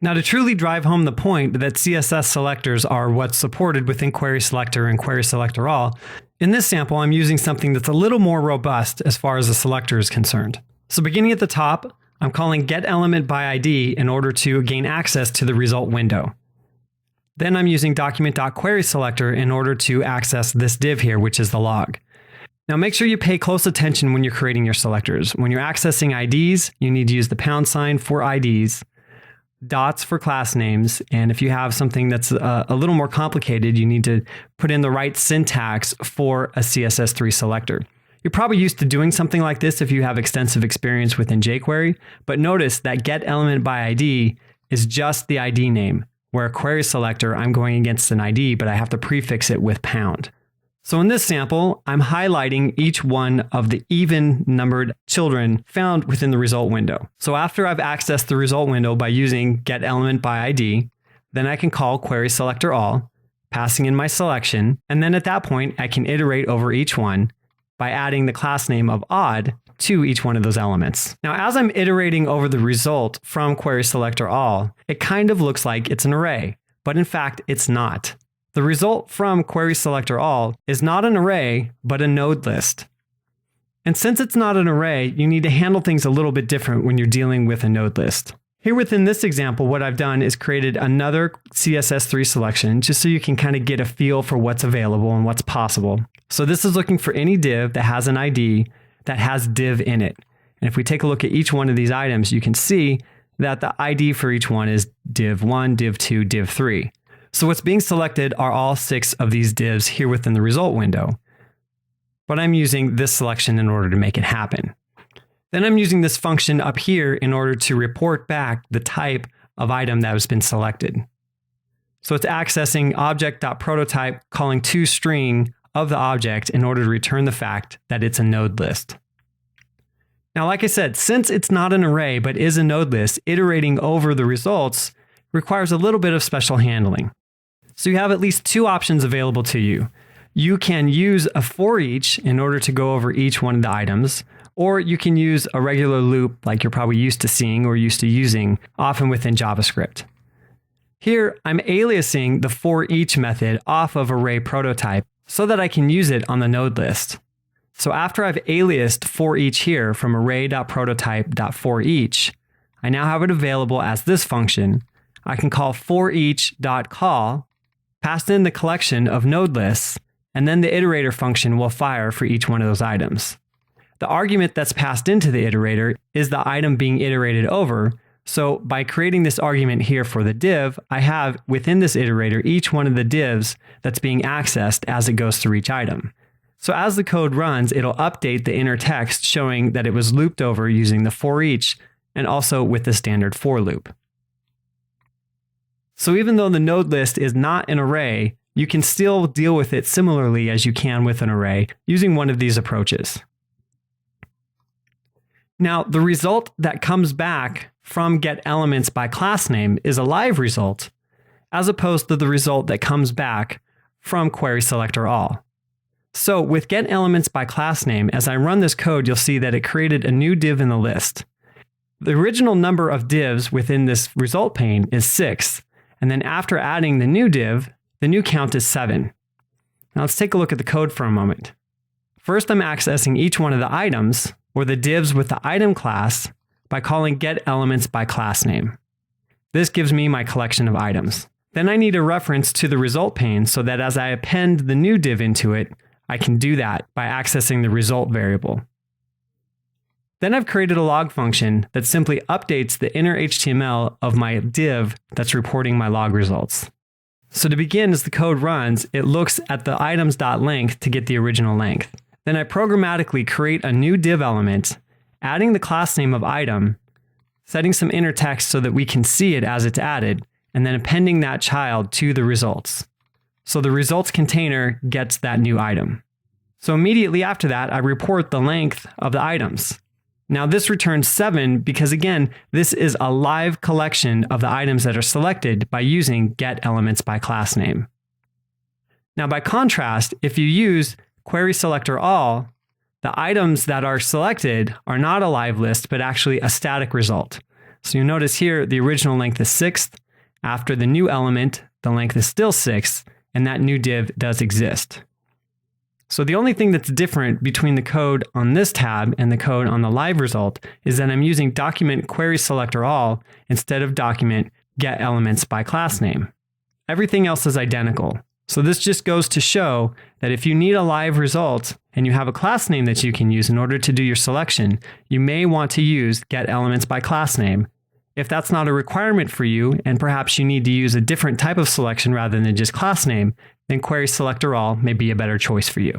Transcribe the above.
Now, to truly drive home the point that CSS selectors are what's supported within Query Selector and Query Selector All, in this sample, I'm using something that's a little more robust as far as the selector is concerned. So beginning at the top, I'm calling getElementById in order to gain access to the result window. Then I'm using document.querySelector in order to access this div here, which is the log. Now make sure you pay close attention when you're creating your selectors. When you're accessing IDs, you need to use the # for IDs, dots for class names, and if you have something that's a little more complicated, you need to put in the right syntax for a CSS3 selector. You're probably used to doing something like this if you have extensive experience within jQuery, but notice that getElementById is just the ID name, where a query selector, I'm going against an ID, but I have to prefix it with £. So in this sample, I'm highlighting each one of the even numbered children found within the result window. So after I've accessed the result window by using getElementById, then I can call querySelectorAll, passing in my selection, and then at that point, I can iterate over each one by adding the class name of odd to each one of those elements. Now, as I'm iterating over the result from querySelectorAll, it kind of looks like it's an array, but in fact, it's not. The result from querySelectorAll is not an array, but a node list. And since it's not an array, you need to handle things a little bit different when you're dealing with a node list. Here within this example, what I've done is created another CSS3 selection just so you can kind of get a feel for what's available and what's possible. So this is looking for any div that has an ID that has div in it. And if we take a look at each one of these items, you can see that the ID for each one is div1, div2, div3. So what's being selected are all 6 of these divs here within the result window. But I'm using this selection in order to make it happen. Then I'm using this function up here in order to report back the type of item that has been selected. So it's accessing object.prototype, calling toString of the object in order to return the fact that it's a node list. Now, like I said, since it's not an array but is a node list, iterating over the results requires a little bit of special handling. So you have at least 2 options available to you. You can use a for each in order to go over each one of the items, or you can use a regular loop like you're probably used to seeing or used to using often within JavaScript. Here, I'm aliasing the for each method off of array prototype so that I can use it on the node list. So after I've aliased for each here from array.prototype.forEach, I now have it available as this function. I can call forEach.call, pass in the collection of node lists, and then the iterator function will fire for each one of those items. The argument that's passed into the iterator is the item being iterated over. So by creating this argument here for the div, I have within this iterator each one of the divs that's being accessed as it goes through each item. So as the code runs, it'll update the inner text showing that it was looped over using the for each and also with the standard for loop. So even though the node list is not an array, you can still deal with it similarly as you can with an array using one of these approaches. Now, the result that comes back from getElementsByClassName is a live result, as opposed to the result that comes back from querySelectorAll. So with getElementsByClassName, as I run this code, you'll see that it created a new div in the list. The original number of divs within this result pane is 6, and then after adding the new div, the new count is 7. Now let's take a look at the code for a moment. First, I'm accessing each one of the items, or the divs with the item class, by calling getElementsByClassName. This gives me my collection of items. Then I need a reference to the result pane so that as I append the new div into it, I can do that by accessing the result variable. Then I've created a log function that simply updates the inner HTML of my div that's reporting my log results. So to begin, as the code runs, it looks at the items.length to get the original length. Then I programmatically create a new div element, adding the class name of item, setting some inner text so that we can see it as it's added, and then appending that child to the results. So the results container gets that new item. So immediately after that, I report the length of the items. Now this returns 7 because again, this is a live collection of the items that are selected by using getElementsByClassName. Now by contrast, if you use querySelectorAll, the items that are selected are not a live list, but actually a static result. So you'll notice here, the original length is 6th. After the new element, the length is still 6th, and that new div does exist. So the only thing that's different between the code on this tab and the code on the live result is that I'm using document query selector all instead of document get elements by class name. Everything else is identical. So this just goes to show that if you need a live result and you have a class name that you can use in order to do your selection, you may want to use get elements by class name. If that's not a requirement for you, and perhaps you need to use a different type of selection rather than just class name, then query selector all may be a better choice for you.